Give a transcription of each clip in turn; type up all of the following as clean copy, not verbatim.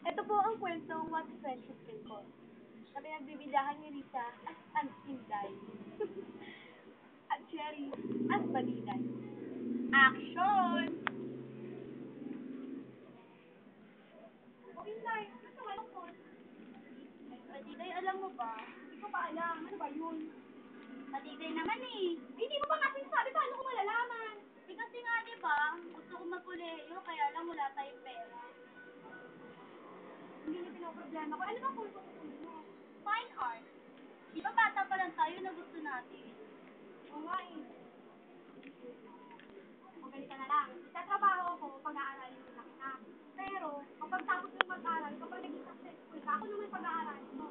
Ito po ang kwentong What Friendship Can Cost. Na pinagbibidahan ni Rita as Inday. At Cherry as Baliday. Action! O Inday, ito ano po? Baliday, alam mo ba? Hindi ko pa alam. Ano ba yun? Baliday naman eh. Hindi mo ba nga sinasabi? Paano ko malalaman? Eh kasi nga diba, gusto ko magkuleyo, kaya lang wala tayong pera. Hindi na pinaproblema ko. Ano ba kung mo? Fine art. Di ba bata pa lang tayo na gusto natin? Oo nga eh. Magaling ka na lang. Sa trabaho ko, pag-aaralin ko lang na. Pero, kapag tapos mo mag-aral, kapag naging successful ka, ako naman pag-aaralin mo.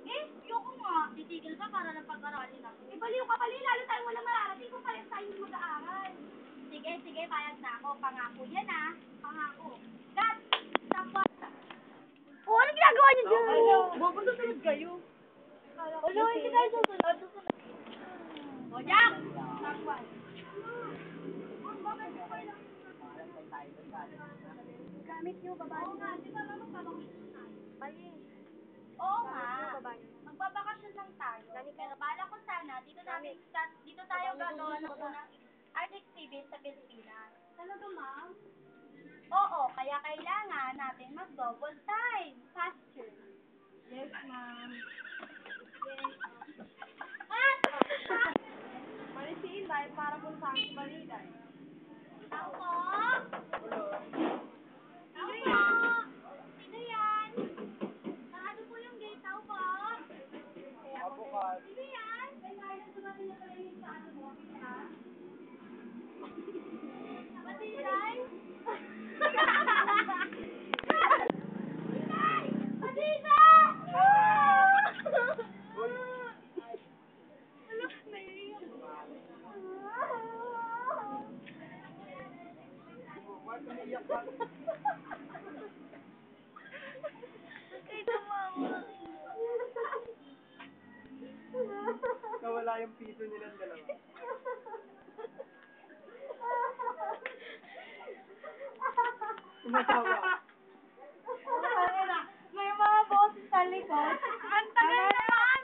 Eh, yoko nga. Titigil ka para lang pag-aralin ako. Eh, baliw ka pala. Lalo tayong walang mararating kung pares tayo hindi mag-aaral. Sige, sige, payag na ako. Pangako yan ah. Pangako. Cut! Stop. Oh, ano ginagawa niyo dyan? Bobo, susunod kayo. Ano, hindi tayo susunod. O, Jack! Stop. Gamit niyo, babae. Oo nga, di ba magbabakasyon tayo? Mali. Oo nga. Magbabakasyon lang tayo. Pero bala ko sana, dito tayo gagawa ng unang art exhibit sa Pilipinas. Talaga, ma'am? Oo, kaya kailangan natin mag-double time. Faster. Yes, ma'am. Yes. Mali si Inday para puntahan si Baliday. Tao po? Tao po? Sino yan? Sarado po yung gate. Tao po? Sino yan? May kaya sumatin na tayo sa ano mo. Ha? Baliday? Nawala yung piso nilang dalawa. Umatawa. May mga boses sa likod. Ang tagal naman!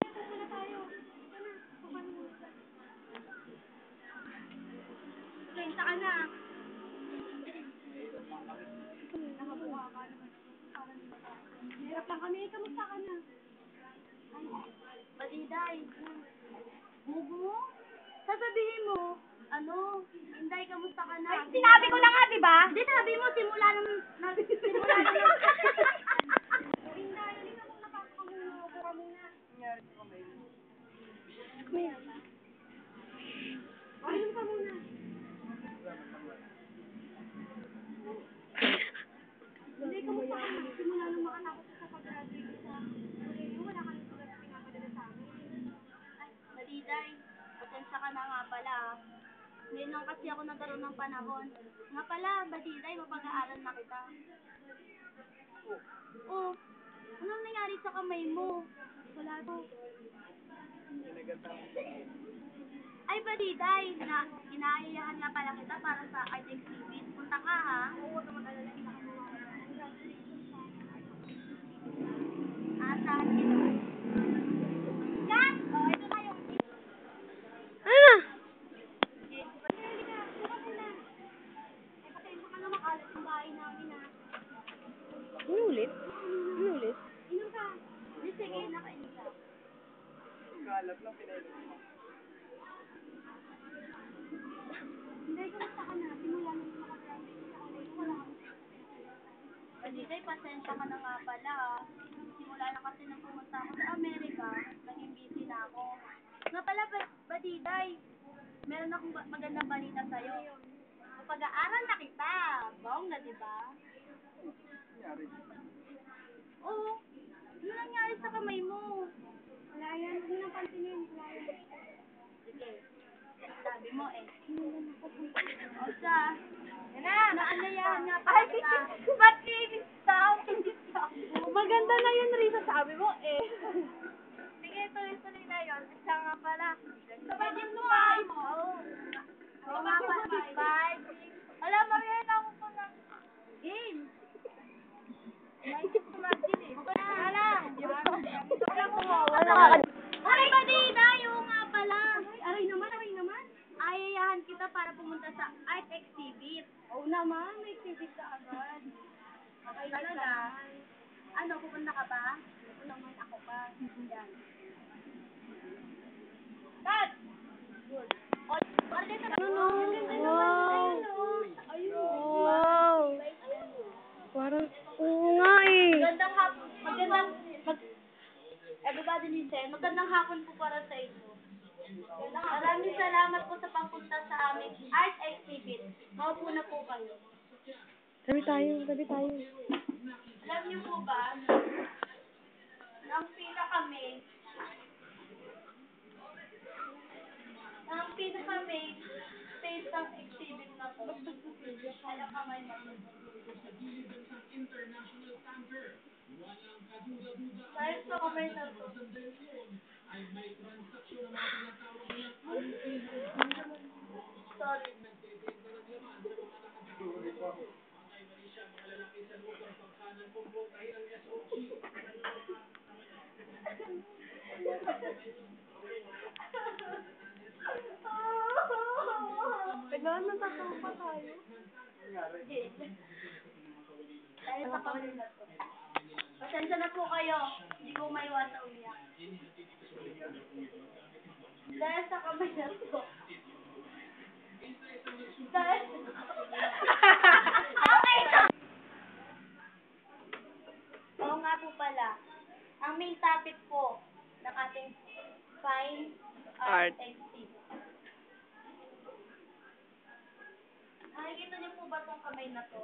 Kwenta ka na. Nakabuka ka naman. Hirap lang kami. Kamusta ka na? Baliday. Bubo? Sasabihin mo, Inday, kamusta ka na? Ay, sinabi ko na nga, di ba? Hindi, sabi mo, simula nung... Inday, hindi ka muna pasok ka muna. Upo ka muna. Nangyari sa kamay mo. Kuya. Ayun ka muna. Hindi, kamusta ka na? Simula nung makatapos ka sa pag-graduate sa Korea, wala ka nang sulat na pinapadala sa amin. Ay, Baliday, pasensya ka na nga pala. Ngayon lang kasi ako nagkaroon ng panahon. Nga pala, Baliday, mapag-aaral na kita. Oh, anong nangyari sa kamay mo? Wala to. Ay, Baliday, inaayayahan nga pala kita para sa art exhibit. Punta ka, ha? Oo, huwag ka mag-alala. Asahan kita. Yan! Oh, ito na yung... Ano? Sige, halika. Buka muna. Eh, pasensya ka na makalat yung bahay namin, ha? Inulit? Inulit? Inom ka. Hindi, sige, nakainom ka. Kalat lang, pinainom mo. Hindi, kamusta ka na? Simula nung makagraduate sa college, wala kang... Baliday, pasensya ka na nga pala, ha? Simula na kasi nung pumunta ako sa Amerika, naging busy na ako. Nga pala, Baliday, meron akong magandang balita sa'yo. Mapag-aaral na kita. Bong na, di ba? Nangyari. Oo. Ano nangyari sa kamay mo? Wala yan. Hindi nang pansinin. Wala yan. Sige. Sabi mo eh. O siya. Yan na. Naanayahan nga pa kita. Ba't kinis daw? Maganda na yun, Risa. Sabi mo eh. Sige, tuloy-tuloy na yun. Siya nga pala. Pwede mo mo. Oo nga pala. 5, 6. Alam, Mariana, ako po ng game. May talaga. Ano, pupunta ka ba? Ako naman, ako pa. Yan. Cut! Good. O, ulit na. Ano? Wow. Wow. Parang, oo nga eh. Magandang hapon. Everybody listen. Magandang hapon po para sa inyo. Maraming salamat po sa pagpunta sa aming art exhibit. Maupo na po kayo. Tabi tayo, tabi tayo. Alam niyo po ba, nang pila kami, space ng exhibit na to. Kaya kamay na to. Dahil sa kamay na to. Sorry. Kailangan natatawa pa tayo. Dahil sa kamay na to. Pasensya na po kayo. Hindi ko maiwasan umiyak. Dahil sa kamay na to. Dahil... Okay na! Oo nga po pala. Ang main topic po ng ating fine art Art. exhibit. Nakikita niyo po ba itong kamay na to?